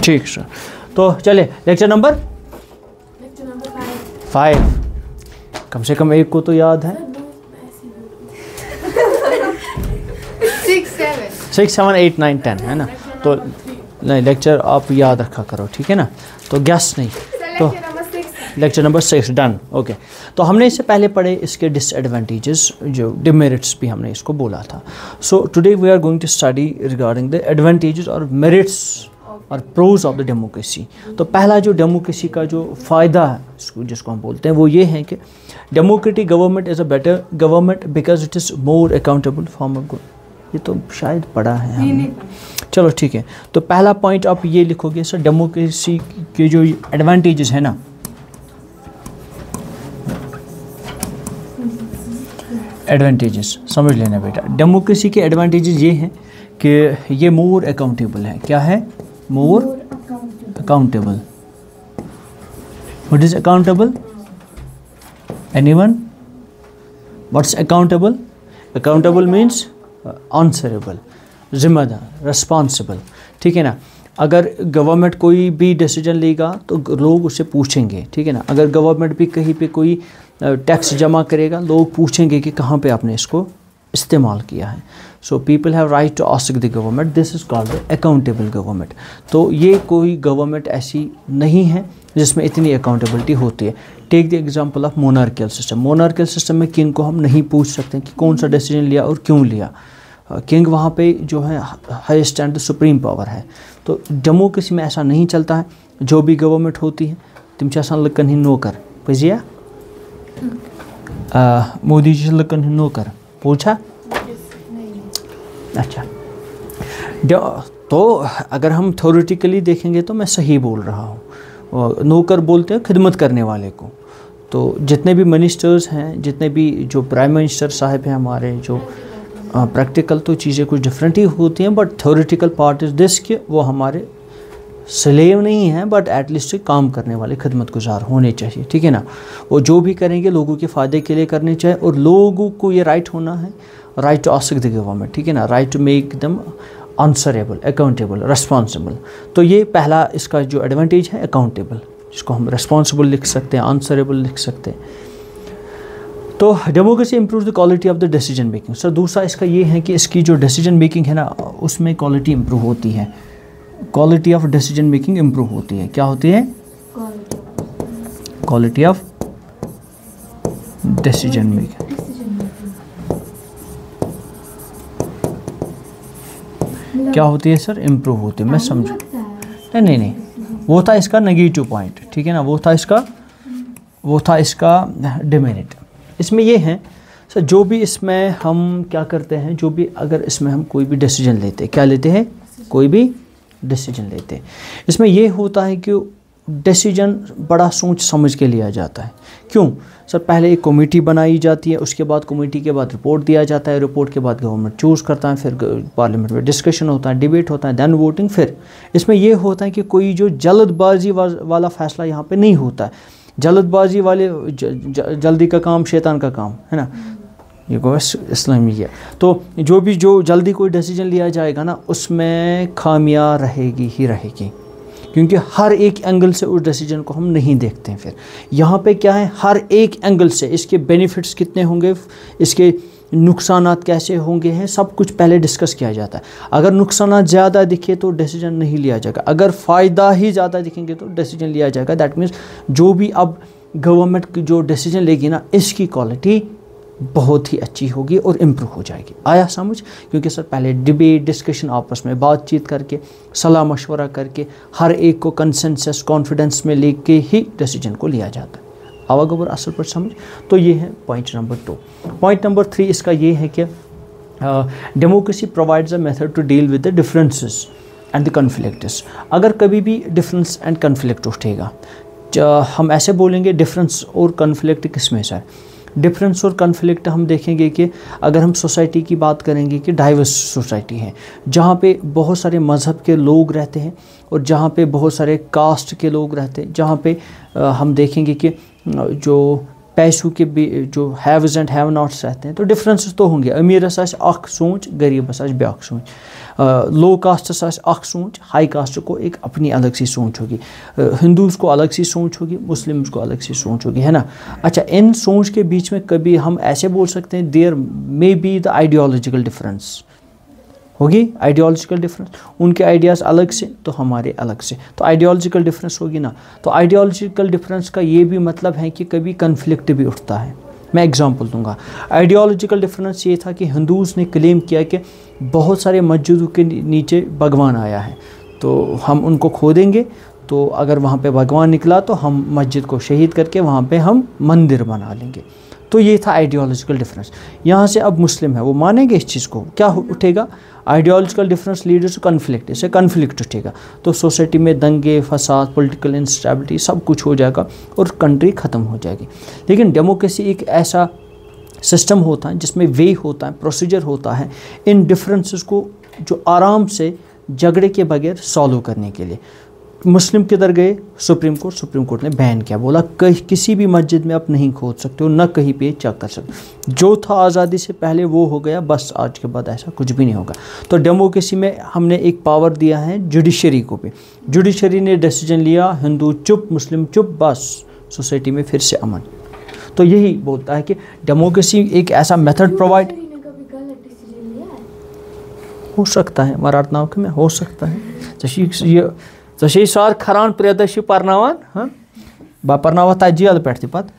ठीक सर। तो चले लेक्चर नंबर 5, कम से कम एक को तो याद है। 6, 7, 8, 9, 10 है ना। तो नहीं, लेक्चर आप याद रखा करो, ठीक है ना। तो गैस नहीं, तो लेक्चर नंबर 6 डन। ओके, तो हमने इससे पहले पढ़े इसके डिसएडवांटेजेस, जो डिमेरिट्स भी हमने इसको बोला था। So today we are going to study regarding the advantages और मेरिट्स और प्रोज ऑफ द डेमोक्रेसी। तो पहला जो डेमोक्रेसी का जो फ़ायदा है जिसको हम बोलते हैं वो ये है कि democratic government is a better government because it is more accountable form of good. ये तो शायद पढ़ा है हमने, चलो ठीक है। तो पहला पॉइंट आप ये लिखोगे सर, डेमोक्रेसी के जो एडवांटेजेस है ना, एडवांटेजेस समझ लेना बेटा। डेमोक्रेसी के एडवांटेजेस ये हैं कि ये मोर अकाउंटेबल है। क्या है? मोर accountable. What is accountable? Anyone? What's accountable? Accountable means answerable, जिम्मेदार, रिस्पॉन्सिबल, ठीक है ना। अगर गवर्नमेंट कोई भी डिसीजन लेगा तो लोग उससे पूछेंगे, ठीक है ना। अगर गवर्नमेंट भी कहीं पे कोई टैक्स जमा करेगा, लोग पूछेंगे कि कहाँ पे आपने इसको इस्तेमाल किया है। So people have right to ask the government, this is called the accountable government. तो ये कोई गवर्नमेंट ऐसी नहीं है जिसमें इतनी अकाउंटेबिलिटी होती है। Take the example of monarchial system. Monarchial system में किंग को हम नहीं पूछ सकते कि कौन सा डिसीजन लिया और क्यों लिया। किंग वहाँ पे जो है हाईएस्ट एंड सुप्रीम पावर है। तो डेमोक्रेसी में ऐसा नहीं चलता है। जो भी गवर्नमेंट होती है तुम आसान लुकन हिंद नौकर बुझिया, मोदी जी लुकन हिंद नौकर पूछा। अच्छा, तो अगर हम थ्योरेटिकली देखेंगे तो मैं सही बोल रहा हूँ। नौकर बोलते हैं खिदमत करने वाले को। तो जितने भी मिनिस्टर्स हैं, जितने भी जो प्राइम मिनिस्टर साहब हैं हमारे, जो प्रैक्टिकल तो चीज़ें कुछ डिफरेंट ही होती हैं, but theoretical part is this कि वो हमारे स्लेव नहीं हैं, बट एटलीस्ट काम करने वाले खिदमतगुजार होने चाहिए, ठीक है ना। वो जो भी करेंगे लोगों के फ़ायदे के लिए करने चाहिए, और लोगों को ये राइट होना है, right to ask the government, ठीक है ना, right to make them answerable, accountable, responsible. तो ये पहला इसका जो एडवांटेज है अकाउंटेबल, जिसको हम रिस्पॉन्सिबल लिख सकते हैं, आंसरेबल लिख सकते हैं। तो democracy improve the quality of the decision making. Sir दूसरा इसका ये है कि इसकी जो डिसीजन मेकिंग है ना, उसमें क्वालिटी इम्प्रूव होती है। Quality of decision making improve होती है। क्या होती है? Quality of decision making. क्या होती है सर? इम्प्रूव होती है। मैं समझ नहीं, वो था इसका नेगेटिव पॉइंट, ठीक है ना, वो था इसका डिमेरिट। इसमें ये है सर, जो भी इसमें हम क्या करते हैं, जो भी अगर इसमें हम कोई भी डिसीजन लेते हैं, क्या लेते हैं? कोई भी डिसीजन लेते हैं, इसमें ये होता है कि डिसीजन बड़ा सोच समझ के लिया जाता है। क्यों सर? पहले एक कमेटी बनाई जाती है, उसके बाद कमेटी के बाद रिपोर्ट दिया जाता है, रिपोर्ट के बाद गवर्नमेंट चूज़ करता है, फिर पार्लियामेंट में डिस्कशन होता है, डिबेट होता है, देन वोटिंग। फिर इसमें यह होता है कि कोई जो जल्दबाजी वाला फैसला यहाँ पे नहीं होता है। जल्दबाजी वाले जल्दी का काम शैतान का काम है ना, ये को इस्लामी है। तो जो जल्दी कोई डिसीजन लिया जाएगा ना, उसमें खामियां रहेगी ही रहेगी, क्योंकि हर एक एंगल से उस डिसीजन को हम नहीं देखते हैं। फिर यहाँ पे क्या है, हर एक एंगल से इसके बेनिफिट्स कितने होंगे, इसके नुकसानात कैसे होंगे, हैं सब कुछ पहले डिस्कस किया जाता है। अगर नुकसानात ज़्यादा दिखे तो डिसीजन नहीं लिया जाएगा, अगर फ़ायदा ही ज़्यादा दिखेंगे तो डिसीजन लिया जाएगा। दैट मीन्स जो भी अब गवर्नमेंट की जो डिसीजन लेगी ना, इसकी क्वालिटी बहुत ही अच्छी होगी और इम्प्रूव हो जाएगी। आया समझ? क्योंकि सर पहले डिबेट, डिस्कशन, आपस में बातचीत करके, सलाह मशवरा करके, हर एक को कंसेंसस, कॉन्फिडेंस में लेके ही डिसीजन को लिया जाता है। आवा गोबर असल पर समझ। तो ये है पॉइंट नंबर 2। पॉइंट नंबर 3 इसका ये है कि democracy provides a method to deal with the differences and the conflicts. अगर कभी भी डिफरेंस एंड कन्फ्लिक्ट उठेगा, हम ऐसे बोलेंगे डिफरेंस और कन्फ्लिक्ट किस में से? डिफरेंस और कन्फ्लिक्ट हम देखेंगे कि अगर हम सोसाइटी की बात करेंगे कि डाइवर्स सोसाइटी है, जहाँ पे बहुत सारे मज़हब के लोग रहते हैं और जहाँ पे बहुत सारे कास्ट के लोग रहते हैं, जहाँ पे हम देखेंगे कि जो पैसों के भी जो हैव्स एंड हैव नॉट्स रहते हैं तो डिफरेंसेस तो होंगे। अमीरस आस अख सोच, गरीबस आस ब्याक सोच, लो कास्टस आस अख सोच, हाई कास्ट को एक अपनी अलग सी सोच होगी, हिंदूज़ को अलग सी सोच होगी, मुस्लिम्स को अलग सी सोच होगी, है ना। अच्छा, इन सोच के बीच में कभी हम ऐसे बोल सकते हैं there may be the ideological difference होगी, आइडियोलॉजिकल डिफरेंस, उनके आइडियाज़ अलग से तो हमारे अलग से, तो आइडियोलॉजिकल डिफरेंस होगी ना। तो आइडियोलॉजिकल डिफरेंस का ये भी मतलब है कि कभी कन्फ्लिक्ट भी उठता है। मैं एग्जांपल दूंगा। आइडियोलॉजिकल डिफरेंस ये था कि हिंदूज़ ने क्लेम किया कि बहुत सारे मस्जिदों के नीचे भगवान आया है, तो हम उनको खोदेंगे, तो अगर वहाँ पे भगवान निकला तो हम मस्जिद को शहीद करके वहाँ पे हम मंदिर बना लेंगे। तो ये था आइडियोलॉजिकल डिफरेंस। यहाँ से अब मुस्लिम है वो मानेंगे इस चीज़ को, क्या उठेगा, आइडियोलॉजिकल डिफरेंस लीडर्स कन्फ्लिक्ट, इससे कन्फ्लिक्ट उठेगा, तो सोसाइटी में दंगे फसाद, पॉलिटिकल इंस्टेबिलिटी सब कुछ हो जाएगा और कंट्री ख़त्म हो जाएगी। लेकिन डेमोक्रेसी एक ऐसा सिस्टम होता है जिसमें वे होता है, प्रोसीजर होता है इन डिफरेंसेस को जो आराम से झगड़े के बगैर सॉल्व करने के लिए। मुस्लिम किधर गए, सुप्रीम कोर्ट ने बैन किया, बोला किसी भी मस्जिद में आप नहीं खोद सकते हो, ना कहीं पे चेक कर सकते, जो था आज़ादी से पहले वो हो गया, बस आज के बाद ऐसा कुछ भी नहीं होगा। तो डेमोक्रेसी में हमने एक पावर दिया है जुडिशरी को भी, जुडिशरी ने डिसीजन लिया, हिंदू चुप मुस्लिम चुप, बस सोसाइटी में फिर से अमन। तो यही बोलता है कि डेमोक्रेसी एक ऐसा मेथड प्रोवाइड हो सकता है, मराठनाव में हो सकता है, जैसे सार खरान प्रियदर्शी परनावान, हाँ बा परनावा था जेल पे पत।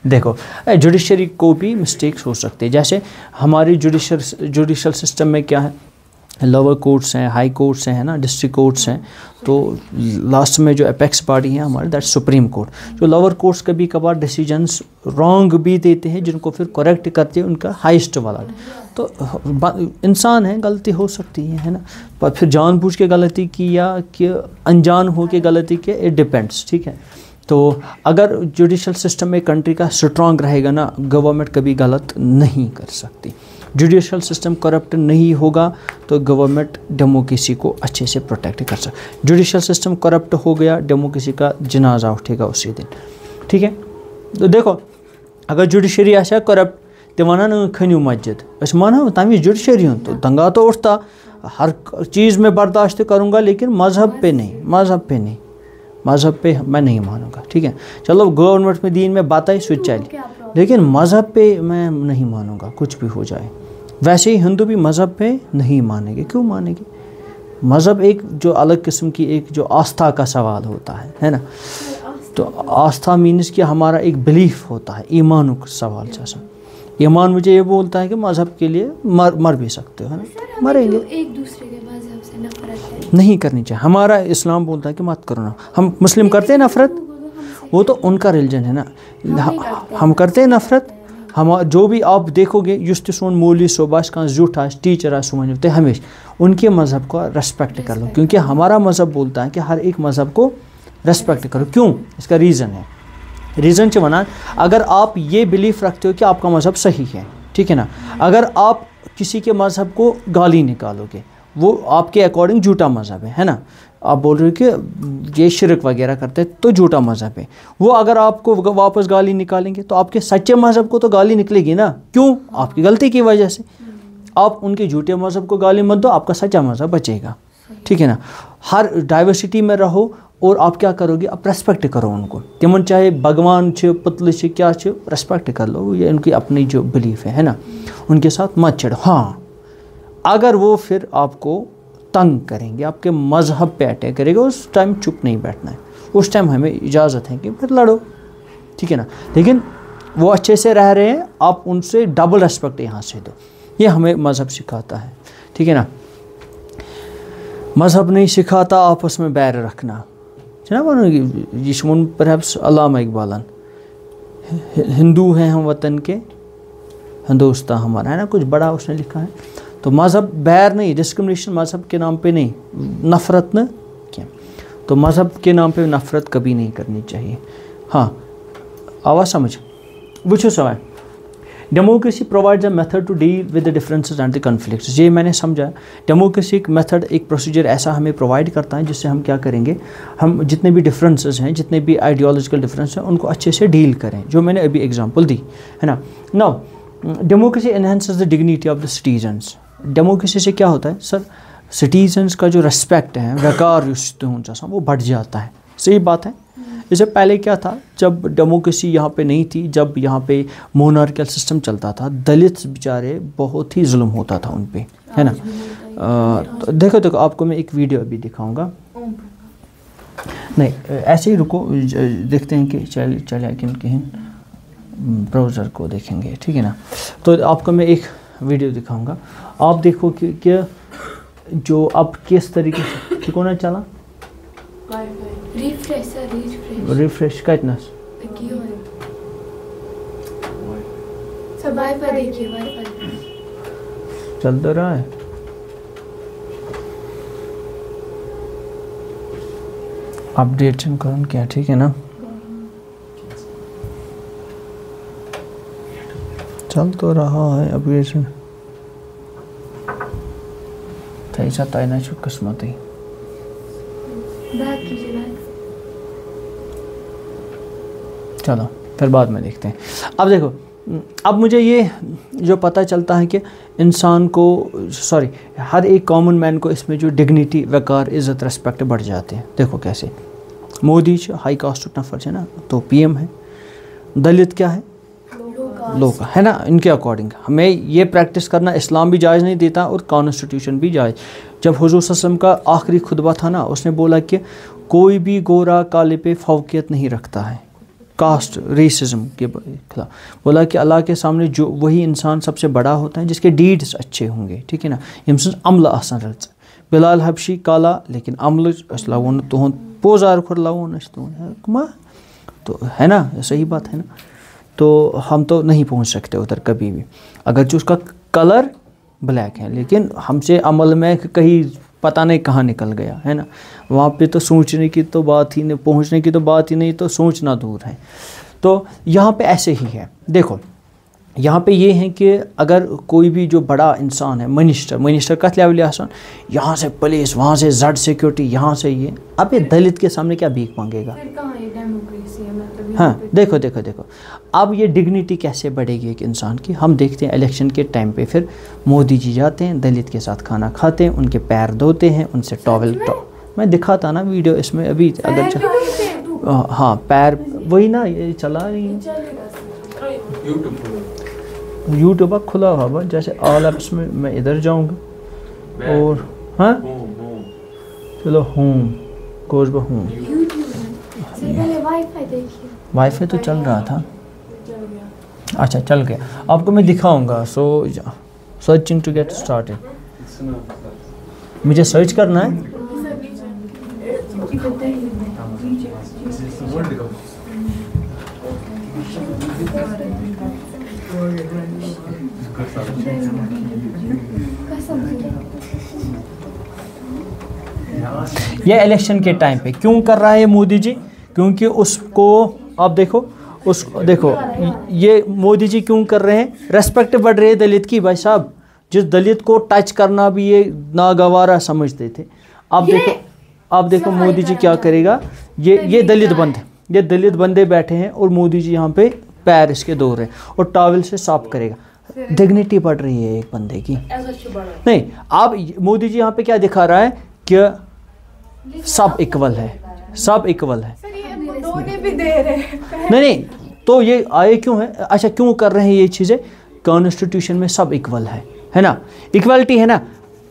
देखो जुडिशरी को भी मिस्टेक्स हो सकते हैं, जैसे हमारी जुडिशल सिस्टम में क्या है, लोअर कोर्ट्स हैं, हाई कोर्ट्स हैं, है ना, डिस्ट्रिक्ट कोर्ट्स हैं, तो लास्ट में जो अपेक्स बॉडी है हमारे दैट सुप्रीम कोर्ट। जो लोअर कोर्ट्स कभी कभार डिसीजंस रॉन्ग भी देते हैं जिनको फिर करेक्ट करते हैं उनका हाईएस्ट वाला। तो इंसान है, गलती हो सकती है ना, पर फिर जानबूझ के गलती की या कि अनजान हो के गलती के, इट डिपेंड्स, ठीक है। तो अगर जुडिशल सिस्टम में कंट्री का स्ट्रॉन्ग रहेगा ना, गवर्नमेंट कभी गलत नहीं कर सकती। जुडिशल सिस्टम करप्ट नहीं होगा तो गवर्नमेंट डेमोक्रेसी को अच्छे से प्रोटेक्ट कर सकती। जुडिशल सिस्टम करप्ट हो गया, डेमोक्रेसी का जनाजा उठेगा उसी दिन, ठीक है। तो देखो अगर जुडिशरी आशा करप्ट तो वन खनियो मस्जिद, माना तमी जुडिशरी हूँ, तो दंगा तो उठता, हर चीज़ में बर्दाश्त करूँगा लेकिन मज़हब पे नहीं, मज़हब पे मैं नहीं मानूंगा, ठीक है। चलो गवर्नमेंट में दीन में बात आई स्विच चली, लेकिन मज़हब पे मैं नहीं मानूंगा, कुछ भी हो जाए। वैसे ही हिंदू भी मज़हब पे नहीं मानेंगे, क्यों मानेंगे, मज़हब एक जो अलग किस्म की एक जो आस्था का सवाल होता है ना। तो आस्था मीन्स कि हमारा एक बिलीफ होता है, ईमान का सवाल जैसा। ईमान मुझे ये बोलता है कि मज़हब के लिए मर भी सकते हो, है ना, मरेंगे। एक दूसरे के मज़हब से नफरत है, नहीं करनी चाहिए। हमारा इस्लाम बोलता है कि मत करो ना। हम मुस्लिम करते हैं नफरत, वो तो उनका रिलीजन है ना, हम करते हैं नफरत। हम जो भी आप देखोगे युस्त सोन मौलवी सोबाश का झूठा टीचर आ सुमन होते हमेशा उनके मज़हब को रेस्पेक्ट कर लो, क्योंकि हमारा मज़हब बोलता है कि हर एक मज़हब को रेस्पेक्ट करो। क्यों, इसका रीज़न है, रीज़न से बना, अगर आप ये बिलीफ रखते हो कि आपका मज़हब सही है, ठीक है ना, अगर आप किसी के मज़हब को गाली निकालोगे वो आपके अकॉर्डिंग झूठा मज़हब है ना, आप बोल रहे हो कि ये शिरक वगैरह करते हैं तो झूठा मज़हब है, वो अगर आपको वापस गाली निकालेंगे तो आपके सच्चे मज़हब को तो गाली निकलेगी ना, क्यों, आपकी गलती की वजह से। आप उनके झूठे मज़हब को गाली मत दो, आपका सच्चा मज़हब बचेगा, ठीक है ना। हर डाइवर्सिटी में रहो और आप क्या करोगे, आप रेस्पेक्ट करो उनको, तिमन चाहे भगवान छ पुतल छ क्या छ, रेस्पेक्ट कर लो, ये उनकी अपनी जो बिलीफ है ना, उनके साथ मत छेड़ो। हाँ, अगर वो फिर आपको तंग करेंगे, आपके मज़हब पे अटैक करेंगे, उस टाइम चुप नहीं बैठना है, उस टाइम हमें इजाज़त है कि फिर लड़ो, ठीक है ना। लेकिन वो अच्छे से रह रहे हैं, आप उनसे डबल रेस्पेक्ट यहाँ से दो, ये हमें मज़हब सिखाता है, ठीक है ना। मज़हब नहीं सिखाता आपस में बैर रखना, ना वो यशमुन परहैप्स अल्लामा इकबालन, हिंदू हैं हम वतन के, हिंदुस्तान हमारा, है ना, कुछ बड़ा उसने लिखा है। तो मज़हब बैर नहीं, डिस्क्रिमिनेशन मज़हब के नाम पे नहीं, नफ़रत न क्या, तो मज़हब के नाम पे नफ़रत कभी नहीं करनी चाहिए। हाँ, आवाज़ समझ वो सवाल democracy provides a method to deal with the differences and the conflicts. ये मैंने समझा, डेमोक्रेसी एक मेथड, एक प्रोसीजर ऐसा हमें प्रोवाइड करता है जिससे हम क्या करेंगे, हम जितने भी डिफरेंसेस हैं, जितने भी आइडियोलॉजिकल डिफरेंस हैं, उनको अच्छे से डील करें, जो मैंने अभी एग्जांपल दी है ना। Now democracy enhances the dignity of the citizens. Democracy से क्या होता है सर, सिटीजन्स का जो रेस्पेक्ट है, वक़ार वो बढ़ जाता है। सही बात है। इससे पहले क्या था, जब डेमोक्रेसी यहाँ पे नहीं थी, जब यहाँ पे मोनार्कियल सिस्टम चलता था, दलित बेचारे बहुत ही जुल्म होता था उन पे, है ना। तो देखो आपको मैं एक वीडियो अभी दिखाऊंगा। नहीं ऐसे ही रुको, देखते हैं कि चले कहीं ब्राउज़र को देखेंगे, ठीक है ना। तो आपको मैं एक वीडियो दिखाऊंगा, आप देखो कि जो अब किस तरीके से ठीक होना चला। रिफ्रेश कतनस चल तो रहा है। अपडेशन करूँ क्या, ठीक है ना, चल तो रहा है अपडेशन। ऐसा तय छु किस्मत ही। चलो फिर बाद में देखते हैं। अब देखो, अब मुझे ये जो पता चलता है कि इंसान को, सॉरी, हर एक कॉमन मैन को इसमें जो डिग्निटी, वक़ार, इज़्ज़त, रेस्पेक्ट बढ़ जाते हैं। देखो कैसे, मोदी हाई कास्ट नफर है ना, तो पीएम है। दलित क्या है, लोग, है ना। इनके अकॉर्डिंग हमें ये प्रैक्टिस करना इस्लाम भी जायज़ नहीं देता और कॉन्स्टिट्यूशन भी जायज़। जब हुज़ूर सल्लल्लाहु अलैहि वसल्लम का आखिरी खुतबा था ना, उसने बोला कि कोई भी गोरा काले पे फौकियत नहीं रखता है, कास्ट रेसिज्म के खिलाफ। बोला कि अल्लाह के सामने जो वही इंसान सबसे बड़ा होता है जिसके डीड्स अच्छे होंगे, ठीक है ना। यम्स अमल आसान रच बिलाल हबशी काला लेकिन अमल लावन तुहद पोजार खुर लावन तो है ना, सही बात है ना। तो हम तो नहीं पहुंच सकते उधर कभी भी, अगर जो उसका कलर ब्लैक है, लेकिन हमसे अमल में कहीं पता नहीं कहाँ निकल गया, है ना। वहाँ पे तो सोचने की तो बात ही नहीं, पहुँचने की तो बात ही नहीं, तो सोचना दूर है। तो यहाँ पे ऐसे ही है। देखो यहाँ पे ये है कि अगर कोई भी जो बड़ा इंसान है, मिनिस्टर कत लेवल आसान, यहाँ से पुलिस, वहाँ से जड सिक्योरिटी, यहाँ से ये, अब ये दलित के सामने क्या भीख मांगेगा। हाँ देखो अब ये डिग्निटी कैसे बढ़ेगी एक इंसान की। हम देखते हैं इलेक्शन के टाइम पे फिर मोदी जी जाते हैं, दलित के साथ खाना खाते हैं, उनके पैर धोते हैं, उनसे टॉवल मैं दिखाता ना वीडियो इसमें अभी, अगर हाँ पैर वही ना, ये चला रही है यूट्यूब खुला हुआ, जैसे ऑल एप्स में मैं इधर जाऊंगा और हाँ चलो होम कोच होम, वाईफाई तो चल रहा था, अच्छा चल गया, आपको मैं दिखाऊंगा। सो सर्चिंग टू गेट स्टार्टेड, मुझे सर्च करना है। ये इलेक्शन के टाइम पे क्यों कर रहा है मोदी जी, क्योंकि उसको आप देखो, देखो ये मोदी जी क्यों कर रहे हैं, रेस्पेक्ट बढ़ रही है दलित की। भाई साहब, जिस दलित को टच करना भी ये नागवारा समझते थे, आप देखो मोदी जी क्या करेगा। ये दलित बंदे बैठे हैं और मोदी जी यहाँ पे पैर इसके धो रहे हैं और टॉवल से साफ करेगा। डिग्निटी बढ़ रही है एक बंदे की। नहीं, आप मोदी जी यहाँ पे क्या दिखा रहा है कि सब इक्वल है, सब इक्वल है। नहीं, तो ये आए क्यों है, अच्छा क्यों कर रहे हैं ये चीज़ें, कॉन्स्टिट्यूशन में सब इक्वल है ना, इक्वलिटी है ना।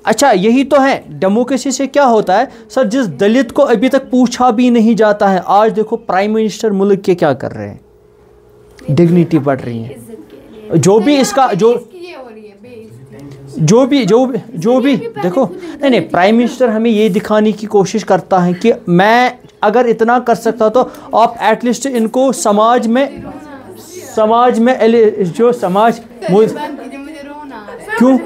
अच्छा यही तो है, डेमोक्रेसी से क्या होता है सर, जिस दलित को अभी तक पूछा भी नहीं जाता है, आज देखो प्राइम मिनिस्टर मुल्क के क्या कर रहे हैं, डिग्निटी बढ़ रही है। जो भी इसका जो भी देखो, नहीं प्राइम मिनिस्टर हमें ये दिखाने की कोशिश करता है कि मैं अगर इतना कर सकता तो आप एटलीस्ट इनको समाज में जो समाज क्यों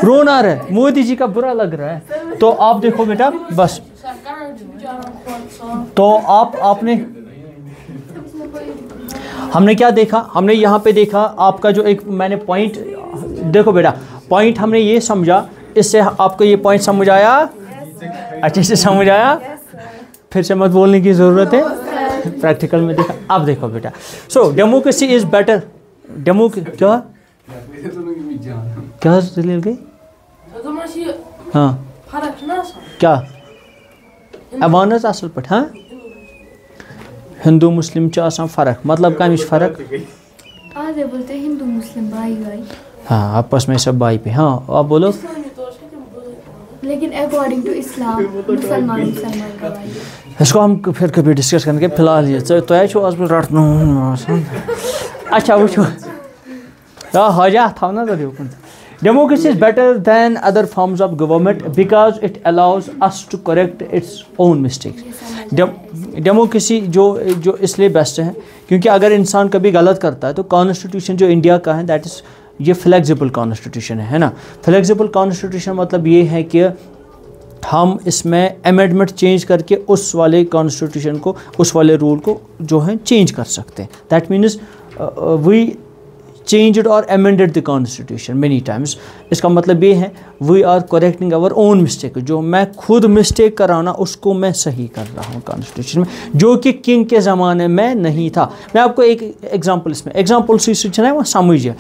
रोना आ रहा है, मोदी जी का बुरा लग रहा है। तो आप देखो बेटा, बस तो आपने हमने क्या देखा, हमने यहाँ पे देखा आपका जो एक मैंने पॉइंट, देखो बेटा पॉइंट हमने ये समझा, इससे आपको ये पॉइंट समझ आया, अच्छे से समझ आया, फिर से मत बोलने की ज़रूरत है, प्रैक्टिकल में देखा। अब देखो बेटा, सो डेमोक्रेसी इज़ बेटर, क्या दलील गई, हाँ क्या अवानस असल पे, हाँ हिंदू मुस्लिम च आसान फ़र्क, मतलब कमिश फ़र्क, आधे बोलते हैं हिंदू मुस्लिम भाई भाई, हाँ आपस में सब भाई पे, हाँ आप बोलो। लेकिन अकॉर्डिंग टू इस्लाम मुसलमान का भाई। इसको हम फिर कभी डिस्कस करेंगे, फिलहाल ये तो आज भी रटना। अच्छा वो हजा था ना तो democracy is better than other forms of government because it allows us to correct its own mistakes. Democracy जो इसलिए बेस्ट है क्योंकि अगर इंसान कभी गलत करता है तो कॉन्स्टिट्यूशन जो इंडिया का है दैट इज़ ये फ्लेक्सिबल कॉन्स्टिट्यूशन है ना। फ्लेक्सिबल कॉन्स्टिट्यूशन मतलब ये है कि हम इसमें अमेंडमेंट चेंज करके उस वाले कॉन्स्टिट्यूशन को, उस वाले रूल को जो है चेंज कर सकते हैं। That means we changed or amended the constitution many times। इसका मतलब ये है we are correcting our own mistake, जो मैं खुद मिस्टेक कर रहा हूँ ना उसको मैं सही कर रहा हूँ कॉन्स्टिट्यूशन में, जो कि किंग के ज़माने में नहीं था। मैं आपको एक एग्जांपल इसमें एग्जांपल से है वो समझिए।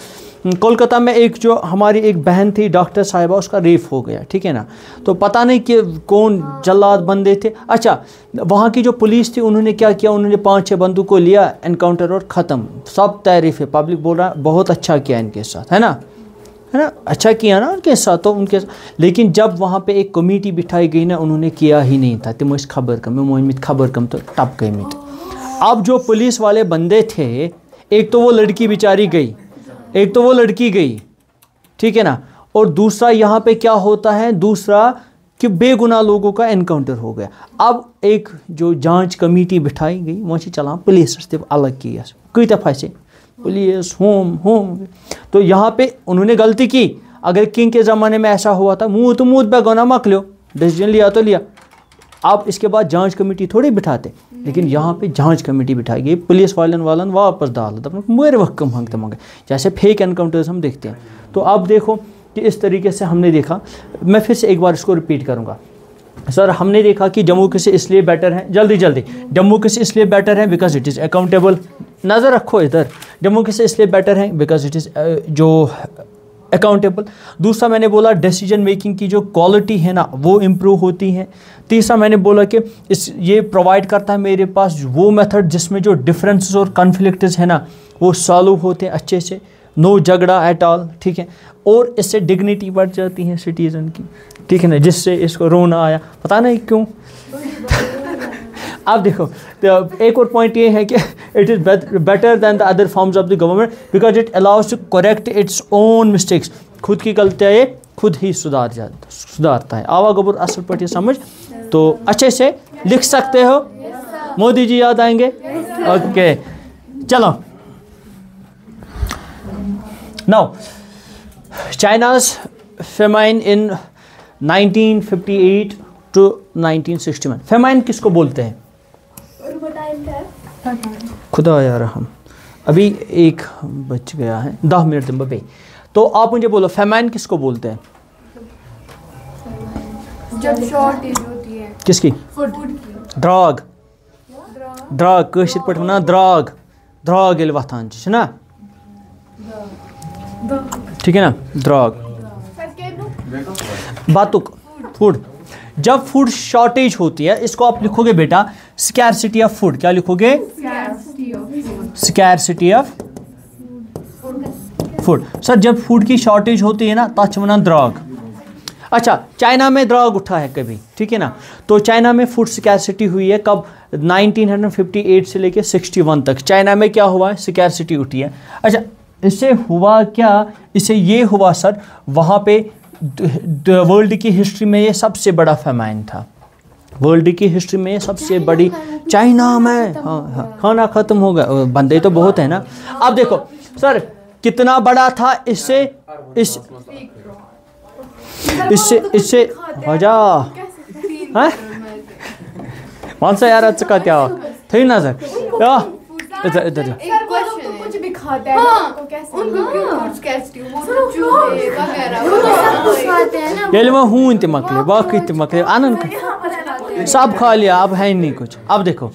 कोलकाता में एक जो हमारी एक बहन थी डॉक्टर साहिबा, उसका रेप हो गया, ठीक है ना। तो पता नहीं कि कौन जल्लाद बंदे थे। अच्छा वहाँ की जो पुलिस थी उन्होंने क्या किया, उन्होंने 5-6 बंदूक को लिया, एनकाउंटर और ख़त्म। सब तारीफ़ है, पब्लिक बोल रहा है बहुत अच्छा किया इनके साथ, है ना अच्छा किया ना उनके साथ। तो उनके लेकिन जब वहाँ पे एक कमेटी बिठाई गई ना, उन्होंने किया ही नहीं था। तिम खबर कम मोहम्मद खबर कम तो टप गई मित। अब जो पुलिस वाले बंदे थे, एक तो वो लड़की बेचारी गई, एक तो वो लड़की गई, ठीक है ना, और दूसरा यहाँ पे क्या होता है, दूसरा कि बेगुनाह लोगों का एनकाउंटर हो गया। अब एक जो जांच कमेटी बिठाई गई वहाँ से चला पुलिस अलग किया कई फंसे पुलिस होम। तो यहाँ पे उन्होंने गलती की। अगर किंग के ज़माने में ऐसा हुआ था मुँह तो मुँह बेगुनाह मक लो, डिसीजन लिया तो लिया। आप इसके बाद जांच कमेटी थोड़ी बिठाते, लेकिन यहाँ पे जांच कमेटी बिठाई गई, पुलिस वालन वापस डाल दो मेरे वक्त मांगते मांगे, जैसे फेक एनकाउंटर्स हम देखते हैं। तो अब देखो कि इस तरीके से हमने देखा। मैं फिर से एक बार इसको रिपीट करूँगा सर। हमने देखा कि डेमोक्रेसी इसलिए बेटर है, जल्दी डेमोक्रेसी इसलिए बेटर है बिकॉज इट इज़ अकाउंटेबल। नज़र रखो इधर, डेमोक्रेसी इसलिए बेटर है बिकॉज इट इज़ जो अकाउंटेबल। दूसरा मैंने बोला डिसीजन मेकिंग की जो क्वालिटी है ना वो इम्प्रूव होती है। तीसरा मैंने बोला कि ये प्रोवाइड करता है मेरे पास वो मेथड जिसमें जो डिफरेंसेस और कॉन्फ्लिक्ट्स है ना वो सॉल्व होते हैं अच्छे से, नो झगड़ा एट ऑल, ठीक है। और इससे डिग्निटी बढ़ जाती है सिटीज़न की, ठीक है ना, जिससे इसको रोना आया पता नहीं क्यों। अब देखो तो एक और पॉइंट ये है कि it is better than the other forms of the government because it allows to correct its own mistakes. खुद की गलतियाँ ये खुद ही सुधारता है। आवागबुर असल पर समझ तो अच्छे से लिख सकते हो। मोदी जी याद आएंगे, ओके चलो। Now China's famine in 1958 to 1961। Famine किसको बोलते हैं? खुदा यार हम अभी एक बच गया है, 10 मिनट पे। तो आप मुझे बोलो फेमाइन किसको बोलते हैं? जब शॉर्टेज होती है किसकी? ड्राग कशिर पे वना ड्राग वथान ना, ठीक है ना, ड्राग बातुक फूड। जब फूड शॉर्टेज होती है, इसको आप लिखोगे बेटा स्कैरसिटी ऑफ फूड। क्या लिखोगे? Scarcity of food. सर जब फूड की शॉर्टेज होती है ना तच वना ड्राग। अच्छा चाइना में ड्राग उठा है कभी, ठीक है ना। तो चाइना में फूड स्कैरसिटी हुई है कब? 1958 से लेके 61 तक चाइना में क्या हुआ है? स्कैरसिटी उठी है। अच्छा इससे हुआ क्या? इससे ये हुआ सर वहाँ पे वर्ल्ड की हिस्ट्री में ये सबसे बड़ा फेमाइन था। वर्ल्ड की हिस्ट्री में सबसे बड़ी चाइना में, हाँ खाना ख़त्म हो गया। बंदे तो बहुत है ना। अब देखो सर कितना बड़ा था। इससे वजह हाँ कौन सा यार अच्छा क्या थे ना सर? इधर खाता है उनको कैसे उनको क्यों फूड स्कैर्सिटी वो तो चूहे वगैरह वो तो सब कुछ खाते हैं ना। ये हूं ते मकले बाकी ते मकले आनंद सब खा लिया, अब है ही नहीं कुछ। अब देखो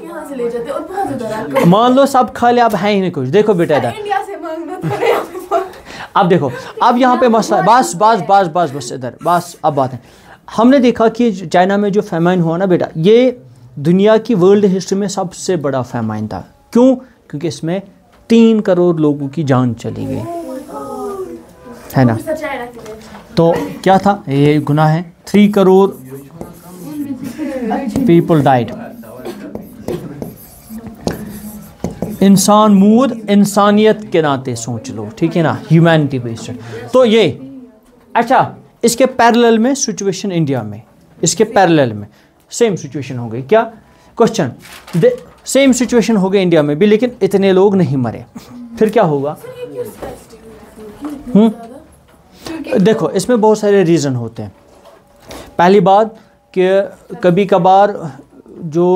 यहाँ से ले जाते हैं और बहुत ज्यादा मान लो सब खा लिया, अब है ही नहीं कुछ। देखो बेटा इधर, इंडिया से मांगना था। अब देखो, अब यहाँ पे मसला है, बस बस बस बस बस इधर बस। अब बात है, हमने देखा कि चाइना में जो फेमाइन हुआ ना बेटा, ये दुनिया की वर्ल्ड हिस्ट्री में सबसे बड़ा फेमाइन था। क्यों? क्योंकि इसमें 3 करोड़ लोगों की जान चली गई, है ना। तो क्या था ये गुनाह है, 3 करोड़ पीपल डाइड। इंसान मूद इंसानियत के नाते सोच लो, ठीक है ना, ह्यूमैनिटी बेस्ड। तो ये अच्छा, इसके पैरेलल में सिचुएशन इंडिया में, इसके पैरेलल में सेम सिचुएशन हो गई क्या? क्वेश्चन, सेम सिचुएशन हो गई इंडिया में भी, लेकिन इतने लोग नहीं मरे, फिर क्या होगा? देखो इसमें बहुत सारे रीज़न होते हैं। पहली बात कि कभी कभार जो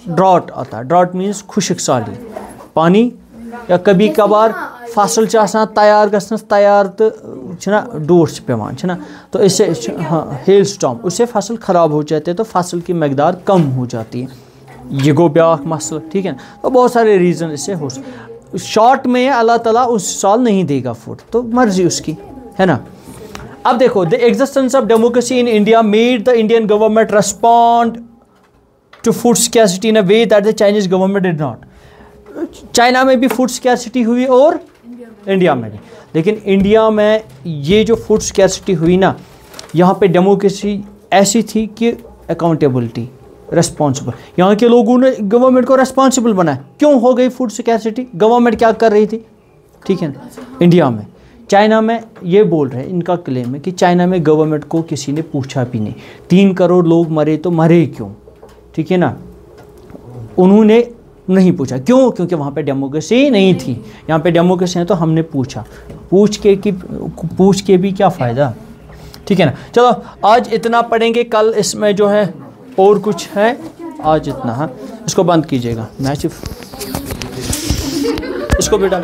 ड्रॉट आता है, ड्रॉट मीन्स खुशक साली पानी, या कभी कभार फसल तैयार गसनस तैयार तो डोट पेवान ना, तो इससे हाँ हेल स्टॉर्म, उससे फसल ख़राब हो जाते हैं, तो फसल की मकदार कम हो जाती है। ये गो ब्याख मसला, ठीक है ना। तो बहुत सारे रीज़न इससे हो, शॉर्ट में अल्लाह ताला उस साल नहीं देगा फूड, तो मर्जी उसकी, है ना। अब देखो, the existence of democracy in India made the Indian government respond to food scarcity in a way that the Chinese government did not. China में भी फूड स्कैर्सिटी हुई और इंडिया में भी, लेकिन इंडिया में ये जो फूड स्कैर्सिटी हुई ना, यहाँ पे डेमोक्रेसी ऐसी थी कि अकाउंटेबिलिटी, रिस्पॉन्सिबल, यहाँ के लोगों ने गवर्नमेंट को रिस्पॉन्सिबल बनाया। क्यों हो गई फूड स्कैर्सिटी? गवर्नमेंट क्या कर रही थी, ठीक है ना। इंडिया में, चाइना में ये बोल रहे हैं, इनका क्लेम है कि चाइना में गवर्नमेंट को किसी ने पूछा भी नहीं। 3 करोड़ लोग मरे तो मरे क्यों, ठीक है ना, उन्होंने नहीं पूछा। क्यों? क्योंकि वहाँ पे डेमोक्रेसी नहीं थी। यहाँ पे डेमोक्रेसी है तो हमने पूछा, पूछ के भी क्या फ़ायदा, ठीक है ना। चलो आज इतना पढ़ेंगे, कल इसमें जो है और कुछ है, आज इतना है। इसको बंद कीजिएगा, मैं सिर्फ इसको बेटा